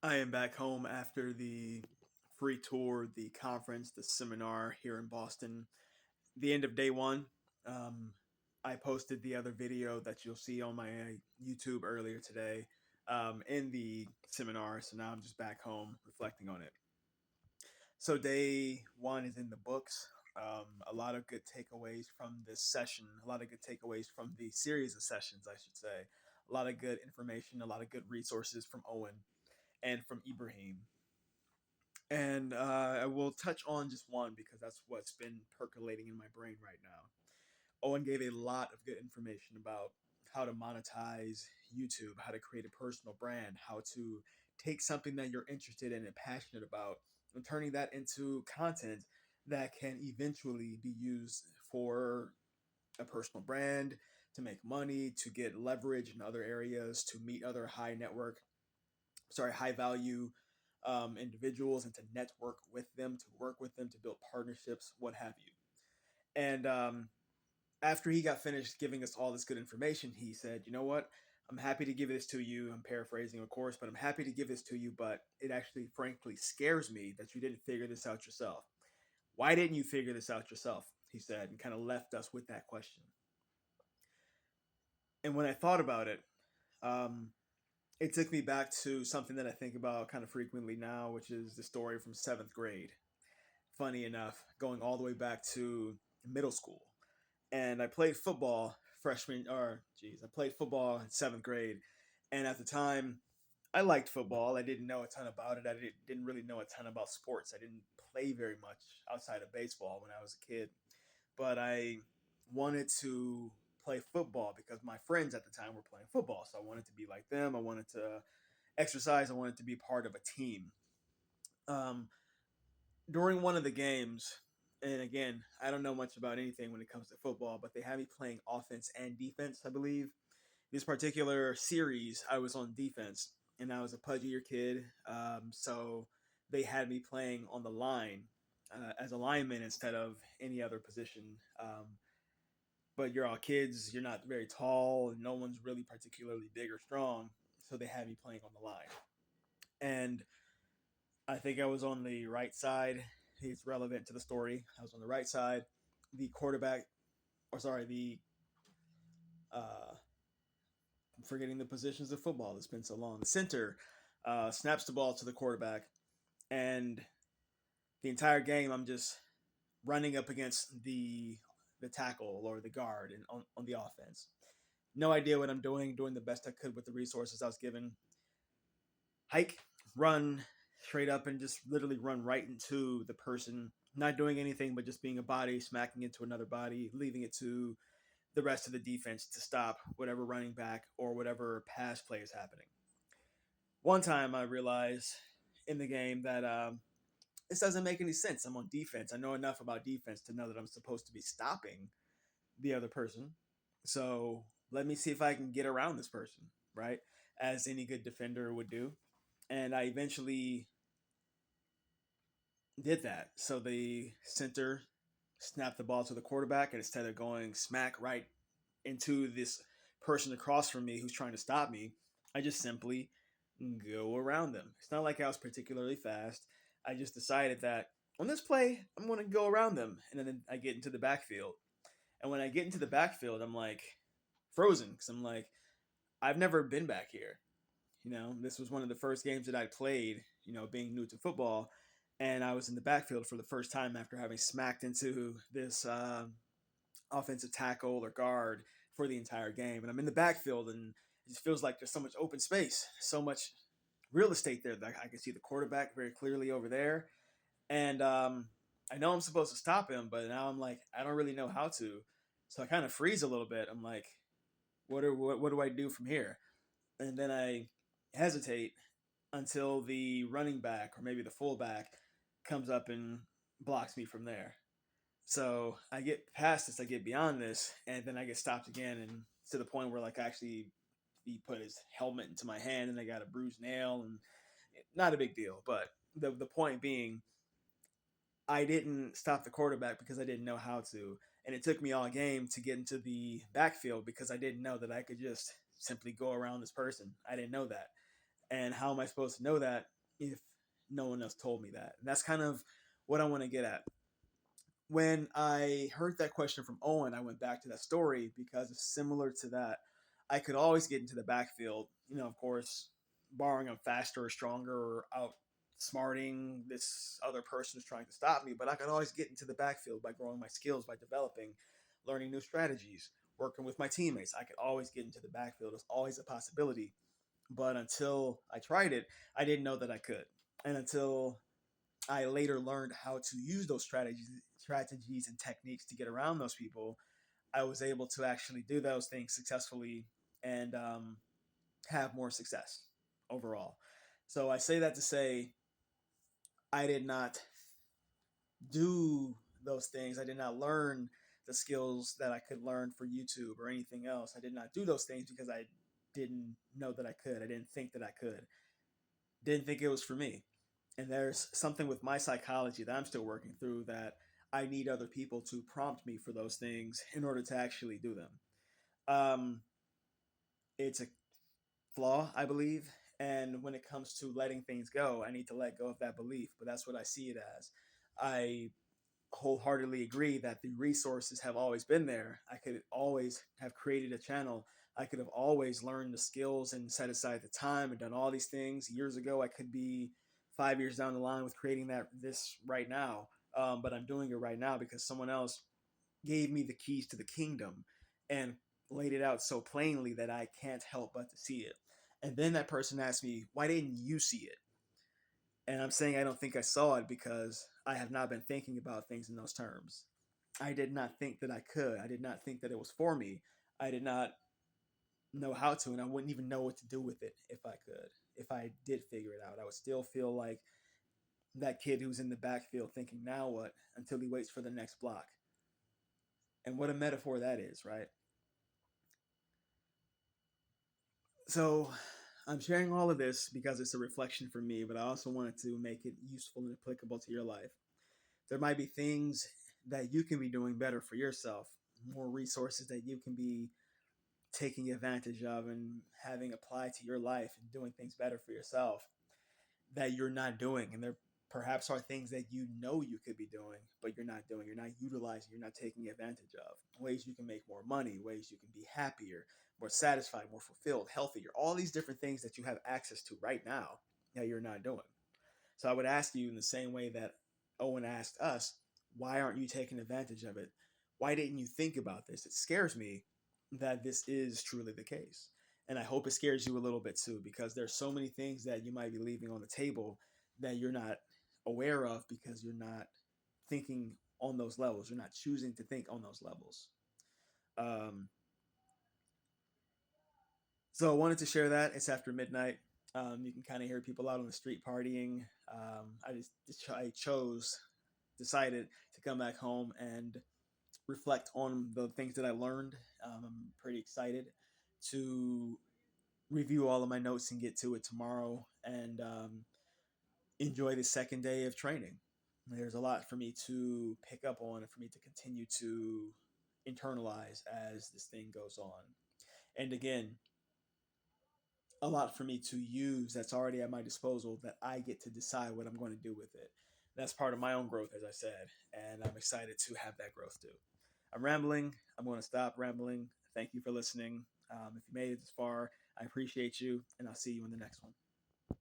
I am back home after the free tour, the conference, the seminar here in Boston. The end of day one. Um, I posted the other video that you'll see on my YouTube earlier today in the seminar. So now I'm just back home reflecting on it. So day one is in the books. A lot of good takeaways from this session, a lot of good takeaways from the series of sessions, I should say. A lot of good information, a lot of good resources from Owen and from Ibrahim. And I will touch on just one because that's what's been percolating in my brain right now. Owen gave a lot of good information about how to monetize YouTube, how to create a personal brand, how to take something that you're interested in and passionate about and turning that into content that can eventually be used for a personal brand, to make money, to get leverage in other areas, to meet other high value individuals and to network with them, to work with them, to build partnerships, what have you. And after he got finished giving us all this good information, he said, "You know what? I'm happy to give this to you. I'm paraphrasing, of course, but I'm happy to give this to you. But it actually, frankly, scares me that you didn't figure this out yourself. Why didn't you figure this out yourself?" He said, and kind of left us with that question. And when I thought about it, um, it took me back to something that I think about kind of frequently now, which is the story from seventh grade. Funny enough, going all the way back to middle school. And I played football I played football in seventh grade. And at the time, I liked football. I didn't know a ton about it. I didn't really know a ton about sports. I didn't play very much outside of baseball when I was a kid. But I wanted to play football because my friends at the time were playing football. So I wanted to be like them. I wanted to exercise. I wanted to be part of a team. Um, During one of the games, and again, I don't know much about anything when it comes to football, but they had me playing offense and defense, I believe. This particular series, I was on defense, and I was a pudgier kid, so they had me playing on the line as a lineman instead of any other position. But you're all kids, you're not very tall, no one's really particularly big or strong, so they had me playing on the line. And I think I was on the right side. It's relevant to the story. I was on the right side. The quarterback, or sorry, I'm forgetting the positions of football. It's been so long. The center snaps the ball to the quarterback, and the entire game I'm just running up against the tackle or the guard and on the offense. No idea what I'm doing the best I could with the resources I was given. Hike, run straight up, and just literally run right into the person, not doing anything but just being a body, smacking into another body, leaving it to the rest of the defense to stop whatever running back or whatever pass play is happening. One time I realized in the game that this doesn't make any sense. I'm on defense. I know enough about defense to know that I'm supposed to be stopping the other person. So let me see if I can get around this person, right? As any good defender would do. And I eventually did that. So the center snapped the ball to the quarterback, and instead of going smack right into this person across from me who's trying to stop me, I just simply go around them. It's not like I was particularly fast. I just decided that on this play, I'm going to go around them. And then I get into the backfield. And when I get into the backfield, I'm like frozen because I'm like, I've never been back here. This was one of the first games that I played, being new to football. And I was in the backfield for the first time after having smacked into this offensive tackle or guard for the entire game. And I'm in the backfield, and it just feels like there's so much open space, so much real estate there that I can see the quarterback very clearly over there. And I know I'm supposed to stop him, but now I'm like, I don't really know how to. So I kind of freeze a little bit. I'm like, what do I do from here? And then I hesitate until the running back or maybe the fullback comes up and blocks me from there. So I get past this, I get beyond this, and then I get stopped again, and to the point where like actually he put his helmet into my hand, and I got a bruised nail, and not a big deal. But the point being, I didn't stop the quarterback because I didn't know how to, and it took me all game to get into the backfield because I didn't know that I could just simply go around this person. I didn't know that. And how am I supposed to know that if no one else told me that? And that's kind of what I want to get at. When I heard that question from Owen, I went back to that story because it's similar to that. I could always get into the backfield, of course, borrowing I'm faster or stronger or outsmarting this other person who's trying to stop me. But I could always get into the backfield by growing my skills, by developing, learning new strategies, working with my teammates. I could always get into the backfield. It's always a possibility. But until I tried it, I didn't know that I could. And until I later learned how to use those strategies and techniques to get around those people, I was able to actually do those things successfully and have more success overall. So I say that to say I did not do those things. I did not learn the skills that I could learn for YouTube or anything else. I did not do those things because I didn't know that I could. I didn't think that I could. Didn't think it was for me. And there's something with my psychology that I'm still working through, that I need other people to prompt me for those things in order to actually do them. Um, it's a flaw, I believe. And when it comes to letting things go, I need to let go of that belief. But that's what I see it as. I wholeheartedly agree that the resources have always been there. I could always have created a channel. I could have always learned the skills and set aside the time and done all these things years ago. I could be 5 years down the line with creating this right now. But I'm doing it right now because someone else gave me the keys to the kingdom and laid it out so plainly that I can't help but to see it. And then that person asked me, "Why didn't you see it?" And I'm saying I don't think I saw it because I have not been thinking about things in those terms. I did not think that I could. I did not think that it was for me. I did not know how to, and I wouldn't even know what to do with it if I could. If I did figure it out, I would still feel like that kid who's in the backfield thinking, now what? Until he waits for the next block. And what a metaphor that is, right? So I'm sharing all of this because it's a reflection for me, but I also wanted to make it useful and applicable to your life. There might be things that you can be doing better for yourself, more resources that you can be taking advantage of and having applied to your life and doing things better for yourself that you're not doing. And there perhaps are things that you know you could be doing, but you're not doing. You're not utilizing, you're not taking advantage of. Ways you can make more money, ways you can be happier, more satisfied, more fulfilled, healthier. All these different things that you have access to right now that you're not doing. So I would ask you in the same way that Owen asked us, why aren't you taking advantage of it? Why didn't you think about this? It scares me that this is truly the case. And I hope it scares you a little bit too, because there's so many things that you might be leaving on the table that you're not aware of because you're not thinking on those levels. You're not choosing to think on those levels. Um, so I wanted to share that. It's after midnight. You can kind of hear people out on the street partying. I decided to come back home and reflect on the things that I learned. I'm pretty excited to review all of my notes and get to it tomorrow and enjoy the second day of training. There's a lot for me to pick up on and for me to continue to internalize as this thing goes on. And again, a lot for me to use that's already at my disposal that I get to decide what I'm going to do with it. That's part of my own growth, as I said, and I'm excited to have that growth too. I'm rambling. I'm going to stop rambling. Thank you for listening. If you made it this far, I appreciate you, and I'll see you in the next one.